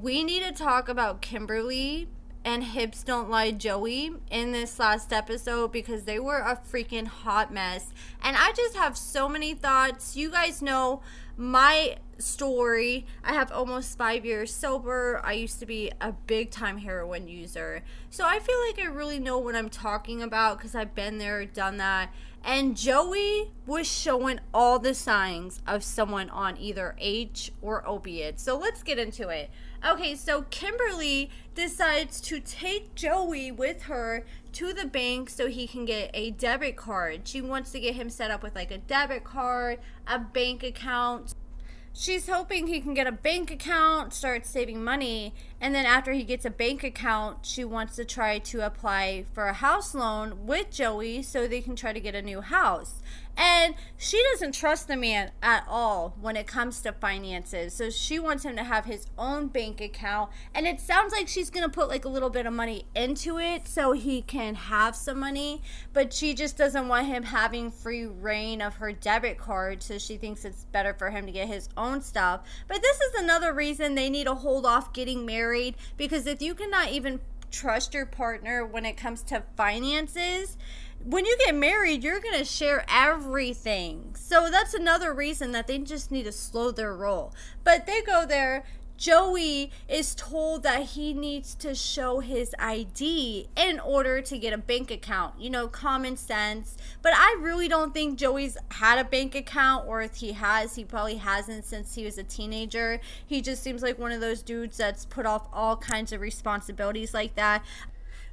we need to talk about Kimberly and Hips Don't Lie Joey in this last episode because they were a freaking hot mess. And I just have so many thoughts. You guys know my story. I have almost 5 years sober. I used to be a big time heroin user. So I feel like I really know what I'm talking about because I've been there, done that. And Joey was showing all the signs of someone on either H or opiates. So let's get into it. Okay, so Kimberly decides to take Joey with her to the bank so he can get a debit card. She wants to get him set up with like a debit card, a bank account. She's hoping he can get a bank account, start saving money, and then after he gets a bank account, she wants to try to apply for a house loan with Joey so they can try to get a new house. And she doesn't trust the man at all when it comes to finances. So she wants him to have his own bank account. And it sounds like she's going to put like a little bit of money into it so he can have some money. But she just doesn't want him having free reign of her debit card. So she thinks it's better for him to get his own stuff. But this is another reason they need to hold off getting married. Because if you cannot even trust your partner when it comes to finances, when you get married, you're going to share everything. So that's another reason that they just need to slow their roll. But they go there. Joey is told that he needs to show his ID in order to get a bank account. You know, common sense. But I really don't think Joey's had a bank account, or if he has, he probably hasn't since he was a teenager. He just seems like one of those dudes that's put off all kinds of responsibilities like that.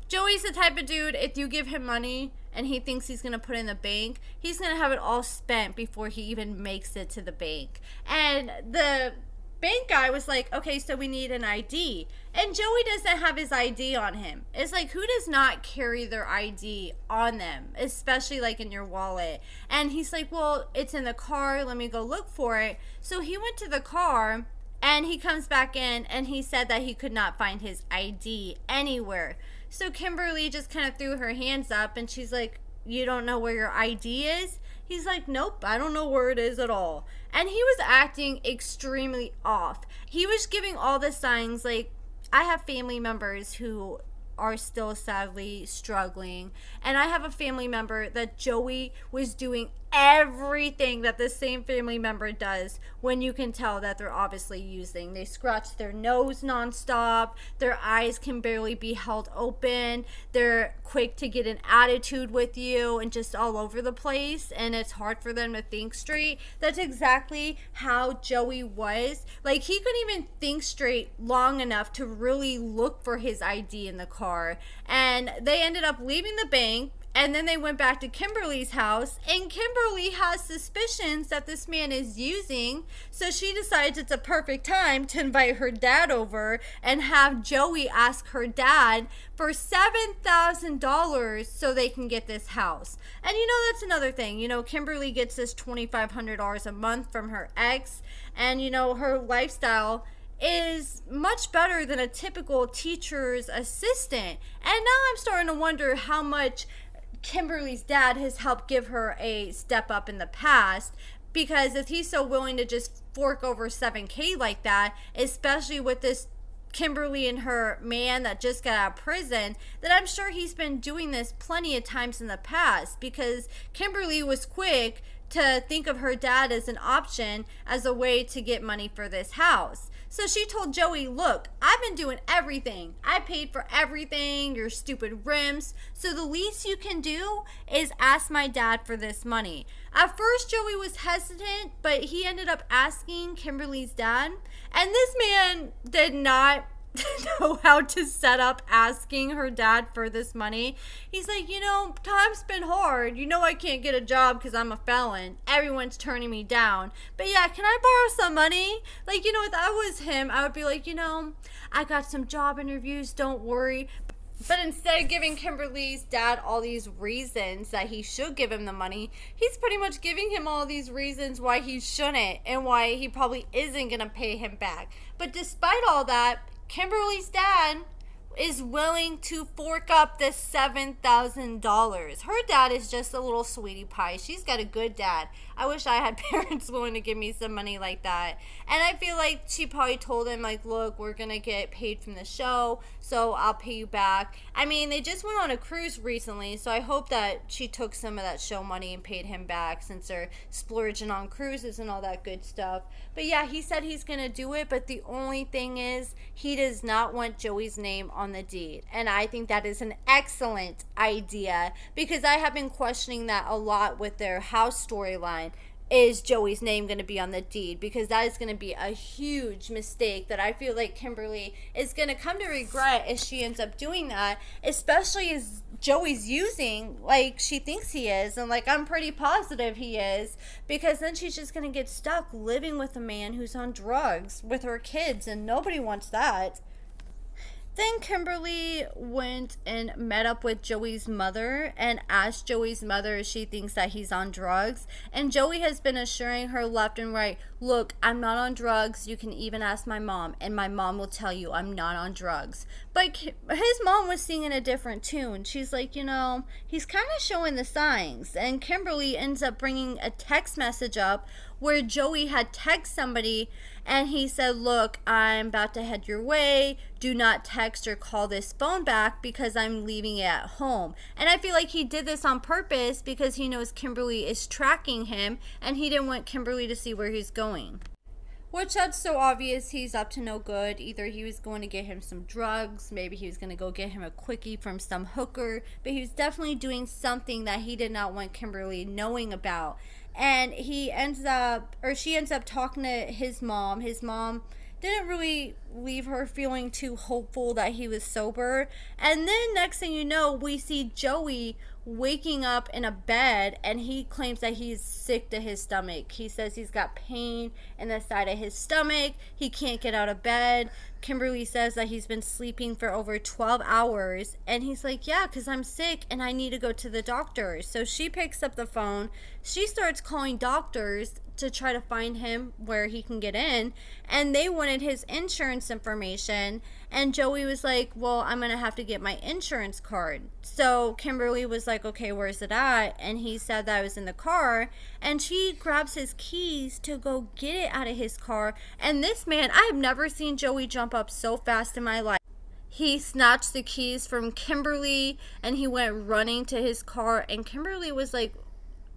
Joey's the type of dude, if you give him money and he thinks he's going to put in the bank, he's going to have it all spent before he even makes it to the bank. And the bank guy was like, okay, so we need an ID. And Joey doesn't have his ID on him. It's like, who does not carry their ID on them, especially like in your wallet? And he's like, well, it's in the car. Let me go look for it. So he went to the car and he comes back in and he said that he could not find his ID anywhere. So Kimberly just kind of threw her hands up and she's like, you don't know where your ID is? He's like, nope, I don't know where it is at all. And he was acting extremely off. He was giving all the signs like, I have family members who are still sadly struggling. And I have a family member that Joey was doing everything that the same family member does when you can tell that they're obviously using. They scratch their nose nonstop. Their eyes can barely be held open. They're quick to get an attitude with you and just all over the place. And it's hard for them to think straight. That's exactly how Joey was. Like, he couldn't even think straight long enough to really look for his ID in the car. And they ended up leaving the bank. And then they went back to Kimberly's house, and Kimberly has suspicions that this man is using, so she decides it's a perfect time to invite her dad over and have Joey ask her dad for $7,000 so they can get this house. And you know, that's another thing. You know, Kimberly gets this $2,500 a month from her ex, and you know, her lifestyle is much better than a typical teacher's assistant. And now I'm starting to wonder how much Kimberly's dad has helped give her a step up in the past, because if he's so willing to just fork over $7,000 like that, especially with this Kimberly and her man that just got out of prison, that I'm sure he's been doing this plenty of times in the past, because Kimberly was quick to think of her dad as an option as a way to get money for this house. So she told Joey, look, I've been doing everything. I paid for everything, your stupid rims. So the least you can do is ask my dad for this money. At first, Joey was hesitant, but he ended up asking Kimberly's dad. And this man did not know how to set up asking her dad for this money. He's like, you know, time's been hard. You know, I can't get a job because I'm a felon. Everyone's turning me down. But yeah, can I borrow some money? Like, you know, if I was him, I would be like, you know, I got some job interviews. Don't worry. But instead of giving Kimberly's dad all these reasons that he should give him the money, he's pretty much giving him all these reasons why he shouldn't and why he probably isn't going to pay him back. But despite all that, Kimberly's dad is willing to fork up the $7,000. Her dad is just a little sweetie pie. She's got a good dad. I wish I had parents willing to give me some money like that. And I feel like she probably told him, like, look, we're going to get paid from the show, so I'll pay you back. I mean, they just went on a cruise recently, so I hope that she took some of that show money and paid him back, since they're splurging on cruises and all that good stuff. But yeah, he said he's going to do it, but the only thing is he does not want Joey's name on the deed. And I think that is an excellent idea, because I have been questioning that a lot with their house storyline. Is Joey's name going to be on the deed? Because that is going to be a huge mistake that I feel like Kimberly is going to come to regret if she ends up doing that, especially as Joey's using like she thinks he is, and like I'm pretty positive he is, because then she's just going to get stuck living with a man who's on drugs with her kids, and nobody wants that. Then Kimberly went and met up with Joey's mother and asked Joey's mother if she thinks that he's on drugs. And Joey has been assuring her left and right, look, I'm not on drugs. You can even ask my mom, and my mom will tell you I'm not on drugs. But his mom was singing a different tune. She's like, you know, he's kind of showing the signs. And Kimberly ends up bringing a text message up where Joey had texted somebody and he said, look, I'm about to head your way. Do not text or call this phone back because I'm leaving it at home. And I feel like he did this on purpose because he knows Kimberly is tracking him and he didn't want Kimberly to see where he's going. Which that's so obvious he's up to no good. Either he was going to get him some drugs, maybe he was going to go get him a quickie from some hooker, but he was definitely doing something that he did not want Kimberly knowing about. And she ends up talking to his mom. His mom didn't really leave her feeling too hopeful that he was sober. And then next thing you know, we see Joey waking up in a bed and he claims that he's sick to his stomach. He says he's got pain in the side of his stomach. He can't get out of bed. Kimberly says that he's been sleeping for over 12 hours. And he's like, yeah, because I'm sick and I need to go to the doctor. So she picks up the phone. She starts calling doctors to try to find him where he can get in, and they wanted his insurance information, and Joey was like, well, I'm gonna have to get my insurance card. So Kimberly was like, okay, where's it at? And he said that it was in the car, and she grabs his keys to go get it out of his car. And this man, I have never seen Joey jump up so fast in my life. He snatched the keys from Kimberly and he went running to his car, and Kimberly was like,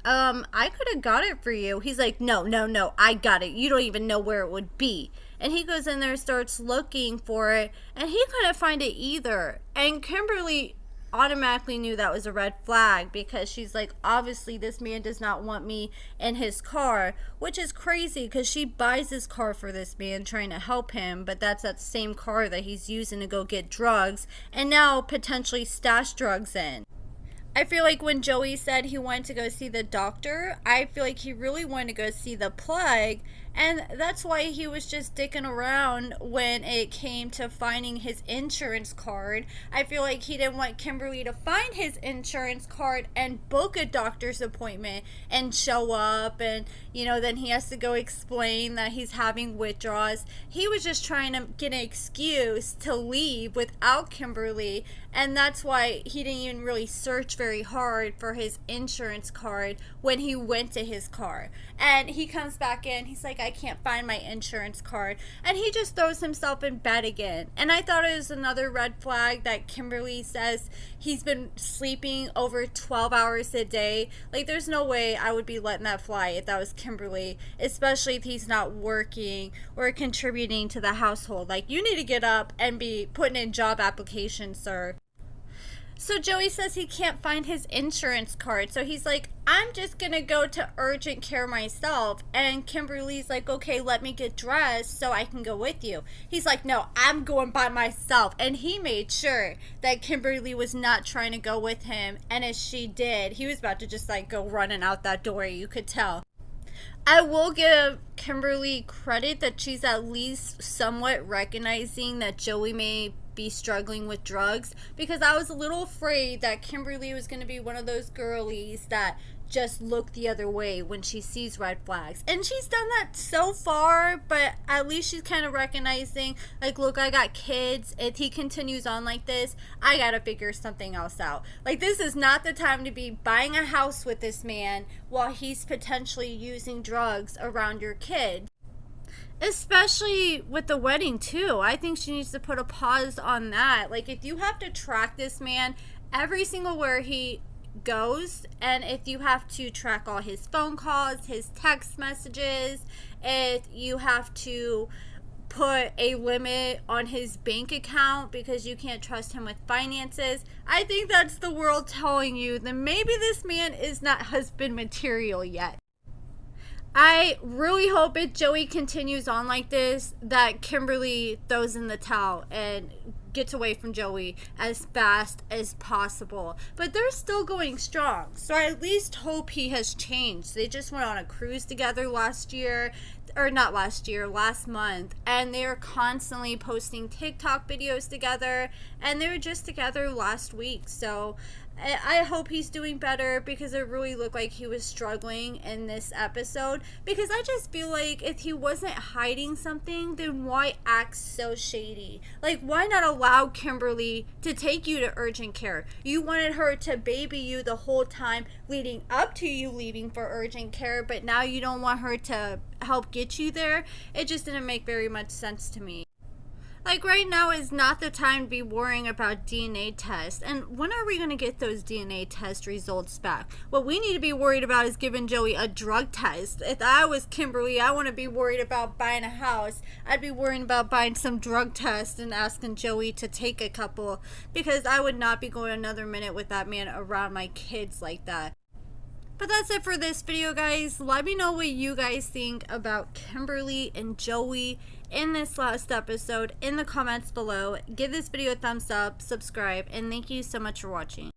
I could have got it for you. He's like, no, I got it. You don't even know where it would be. And he goes in there, starts looking for it, and he couldn't find it either. And Kimberly automatically knew that was a red flag, because she's like, obviously this man does not want me in his car, which is crazy because she buys his car for this man trying to help him, but that's that same car that he's using to go get drugs and now potentially stash drugs in. I feel like when Joey said he wanted to go see the doctor, I feel like he really wanted to go see the plague, and that's why he was just dicking around when it came to finding his insurance card. I feel like he didn't want Kimberly to find his insurance card and book a doctor's appointment and show up, and then he has to go explain that he's having withdrawals. He was just trying to get an excuse to leave without Kimberly, and that's why he didn't even really search very hard for his insurance card when he went to his car. And he comes back in, he's like, I can't find my insurance card, and he just throws himself in bed again. And I thought it was another red flag that Kimberly says he's been sleeping over 12 hours a day. Like, there's no way I would be letting that fly if that was Kimberly, especially if he's not working or contributing to the household. Like, you need to get up and be putting in job applications, sir. So Joey says he can't find his insurance card. So he's like, I'm just going to go to urgent care myself. And Kimberly's like, okay, let me get dressed so I can go with you. He's like, no, I'm going by myself. And he made sure that Kimberly was not trying to go with him. And as she did, he was about to just like go running out that door. You could tell. I will give Kimberly credit that she's at least somewhat recognizing that Joey may be struggling with drugs, because I was a little afraid that Kimberly was going to be one of those girlies that just look the other way when she sees red flags. And she's done that so far, but at least she's kind of recognizing, like, look, I got kids. If he continues on like this, I gotta figure something else out. Like, this is not the time to be buying a house with this man while he's potentially using drugs around your kids. Especially with the wedding too. I think she needs to put a pause on that. Like, if you have to track this man every single where he goes, and if you have to track all his phone calls, his text messages, if you have to put a limit on his bank account because you can't trust him with finances, I think that's the world telling you that maybe this man is not husband material yet. I really hope if Joey continues on like this, that Kimberly throws in the towel and gets away from Joey as fast as possible. But they're still going strong, so I at least hope he has changed. They just went on a cruise together last month, and they're constantly posting TikTok videos together, and they were just together last week. So I hope he's doing better, because it really looked like he was struggling in this episode. Because I just feel like if he wasn't hiding something, then why act so shady? Like, why not allow Kimberly to take you to urgent care? You wanted her to baby you the whole time leading up to you leaving for urgent care, but now you don't want her to help get you there. It just didn't make very much sense to me. Like, right now is not the time to be worrying about DNA tests. And when are we going to get those DNA test results back? What we need to be worried about is giving Joey a drug test. If I was Kimberly, I wouldn't be worried about buying a house. I'd be worrying about buying some drug tests and asking Joey to take a couple, because I would not be going another minute with that man around my kids like that. But that's it for this video, guys. Let me know what you guys think about Kimberly and Joey in this last episode in the comments below. Give this video a thumbs up, subscribe, and thank you so much for watching.